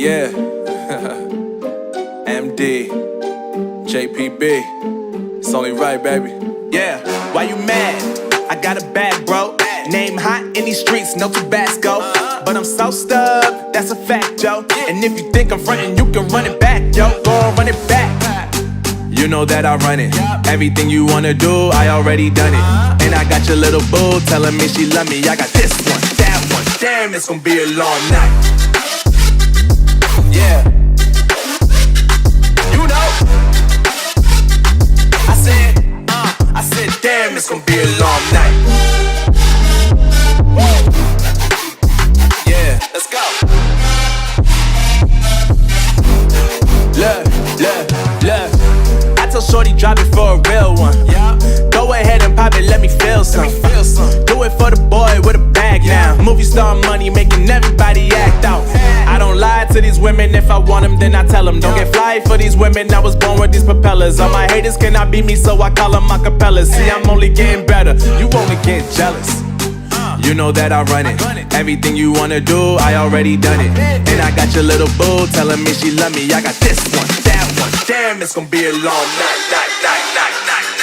Yeah. MD, JPB. It's only right, baby. Yeah, why you mad? I got a bag, bro. Name hot in these streets, no Tabasco. But I'm so stuck, that's a fact, yo. And if you think I'm frontin', you can run it back, yo. Go on, run it back. You know that I run it. Everything you wanna do, I already done it. And I got your little boo telling me she love me. I got this one, that one. Damn, it's gonna be a long night. Yeah. You know. I said, damn, it's gonna be a long night. Yeah, let's go. Look. I tell shorty drop it for a real one. Yeah. Go ahead and pop it, let me feel some. Do it for the boy with a bag now. Movie star money making everybody act out. I don't lie to these women, if I want them then I tell them. Don't get fly for these women, I was born with these propellers. All my haters cannot beat me, so I call them acapellas. See, I'm only getting better, you only get jealous. You know that I run it. Everything you wanna do, I already done it. And I got your little boo telling me she love me. I got this one, that one. Damn, it's gonna be a long night.